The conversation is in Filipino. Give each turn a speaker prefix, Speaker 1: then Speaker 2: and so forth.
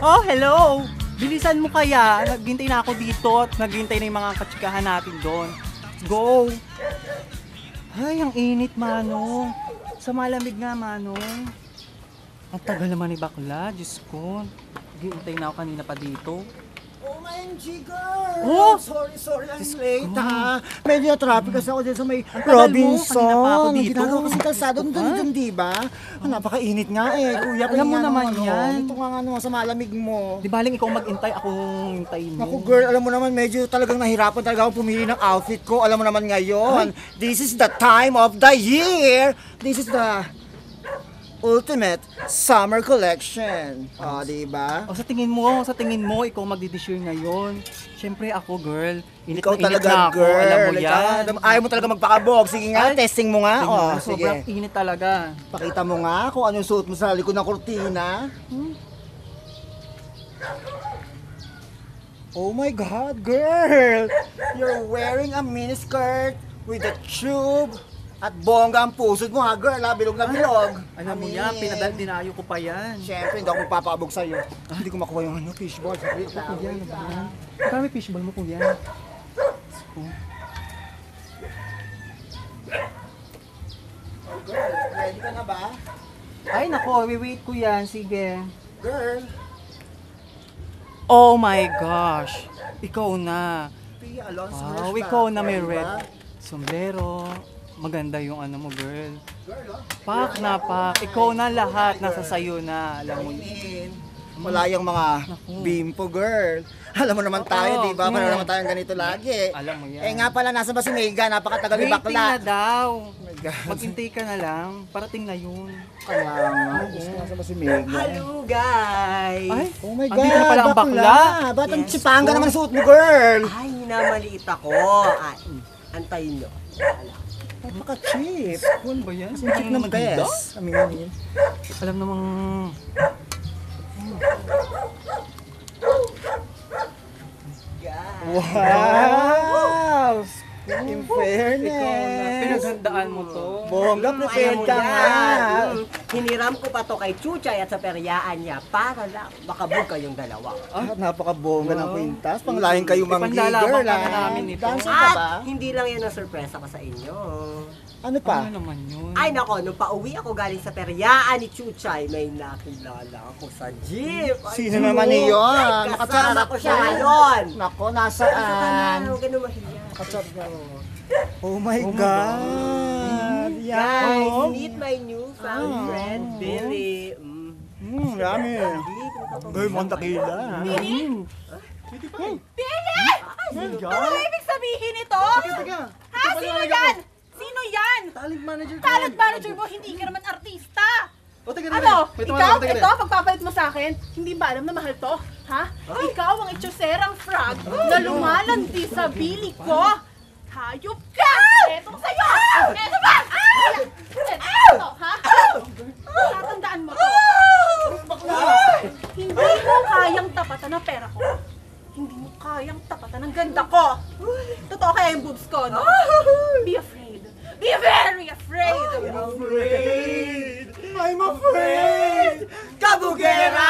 Speaker 1: Oh, hello! Bilisan mo kaya. Naghintay na ako dito at naghintay na yung mga katsikahan natin doon. Let's go! Ay, ang init, Manong. Sa malamig nga, Manong. Ang tagal naman ni bakla, Diyos ko. Naghintay na ako kanina pa dito.
Speaker 2: OMG, girl!
Speaker 1: Oh!
Speaker 2: Sorry, I'm late, ha? Medyo traffic kasi ako dyan sa may
Speaker 1: tagal mo,
Speaker 2: Robinson.
Speaker 1: kanina pa ako dito.
Speaker 2: Ang ginagawa kasi kalsado, doon, di ba? Napakainit nga eh. Kuya,
Speaker 1: Alam mo naman yan.
Speaker 2: Ito nga sa malamig mo.
Speaker 1: Di baling ikaw mag-intay, akong hintayin mo.
Speaker 2: Naku girl, alam mo naman medyo talagang nahirapan talaga akong pumili ng outfit ko. Alam mo naman ngayon, this is the time of the year. This is the ultimate summer collection. O, di ba?
Speaker 1: O sa tingin mo, ikaw magdidesure ngayon. Siyempre ako, girl. Init
Speaker 2: Ikaw
Speaker 1: na init
Speaker 2: talaga,
Speaker 1: na ako,
Speaker 2: girl.
Speaker 1: alam mo yan.
Speaker 2: Ayaw mo talaga magpakabog. Sige nga,
Speaker 1: Ay,
Speaker 2: testing mo nga.
Speaker 1: Tingnan
Speaker 2: O,
Speaker 1: mo, sobrang
Speaker 2: sige.
Speaker 1: init talaga.
Speaker 2: Pakita mo nga kung ano yung suot mo sa likod ng kurtina. Oh my God, girl! You're wearing a miniskirt with a tube. At bongga ang pusod mo ha, girl ha, bilog na bilog.
Speaker 1: Alam mo yan, dinayo ko pa yan.
Speaker 2: Siyempre, hindi ako magpapabog sa'yo. Hindi ko makuha yung fishball.
Speaker 1: Kuya, ano ba yan? Marami fishball mo, kuya.
Speaker 2: Oh, girl, ready ka na ba?
Speaker 1: Ay, nako, wait ko yan. Sige.
Speaker 2: Girl,
Speaker 1: Oh my gosh. Ikaw na.
Speaker 2: Pia Alonso.
Speaker 1: Wow, ikaw na may red sombrero. Maganda yung ano mo, girl.
Speaker 2: Girl, oh.
Speaker 1: Pak na pak. Ikaw na lahat. Nasa sayo na. Alam mo yun.
Speaker 2: Wala yung mga bimpo, girl. Alam mo naman tayo, di ba?
Speaker 1: Oo,
Speaker 2: Paano naman tayo ganito lagi.
Speaker 1: Alam mo yan.
Speaker 2: Eh nga pala, nasa ba si Mega? Napakatagal ni
Speaker 1: Waiting
Speaker 2: bakla.
Speaker 1: na daw.
Speaker 2: Oh my God.
Speaker 1: Maghintay ka na lang. Parating na yun.
Speaker 2: Kaya nga, gusto nasa ba si Mega?
Speaker 3: Hello guys!
Speaker 1: Ay,
Speaker 2: Oh my God,
Speaker 1: andito na pala ang bakla.
Speaker 2: Ba't ang
Speaker 3: Yes,
Speaker 2: tsipanga
Speaker 3: po.
Speaker 2: naman suot mo, girl?
Speaker 3: Ay, minamaliit ako. Ay, antayin nyo.
Speaker 2: Napaka-cheap.
Speaker 1: Ano ba yan?
Speaker 2: Cheap ng best. Aminin.
Speaker 1: Alam namang...
Speaker 2: Wow! In
Speaker 1: Ikaw na.
Speaker 2: fairness.
Speaker 1: Pinaghandaan mo to.
Speaker 2: Bongga, prepared ka nga.
Speaker 3: Hiniram ko pa to kay Chuchay at sa peryaan niya para lang makabog kayong dalawa.
Speaker 2: Napaka-bongga ng kwintas. Panglahin kayo mang
Speaker 1: Ipanlalaban
Speaker 2: girl,
Speaker 1: ka na namin ito.
Speaker 2: Dancer ka ba?
Speaker 3: At hindi lang yan ang sorpresa ko sa inyo.
Speaker 2: Ano pa?
Speaker 1: Ano naman yun?
Speaker 3: Ay nako, nung pauwi ako galing sa peryaan ni Chuchay, may nakilala ako sa jeep. Ay,
Speaker 2: Sino naman iyon?
Speaker 3: kasama ko siya ngayon.
Speaker 2: Nako,
Speaker 3: Saka na,
Speaker 2: nasaan?
Speaker 3: huwag ka na mahiya.
Speaker 2: Nakachat na. Oh my God!
Speaker 3: Guys,
Speaker 2: Yan!
Speaker 3: meet my newfound friend, Billy.
Speaker 2: Yummy! Ay, mukhang takila.
Speaker 4: Billy? Ano ibig sabihin ito? Ha? Sino yan? Sino yan?
Speaker 1: Talent manager ko.
Speaker 4: Talent manager mo, hindi ka naman artista.
Speaker 1: O, taga
Speaker 4: Ano? Ikaw? Ito, pagpapalit mo sa akin, hindi ba alam na mahal to? Ha? Ikaw ang itsuserang frog na lumalandi sa bili ko. Hayop ka! Eto sa'yo! Eto ba? Eto, ha? Tatandaan mo to. Hindi mo kayang tapatan ang pera ko. Hindi mo kayang tapatan ang ganda ko. Totoo kaya yung boobs ko, no? Be afraid. Be very afraid.
Speaker 2: I'm afraid! Kabugera!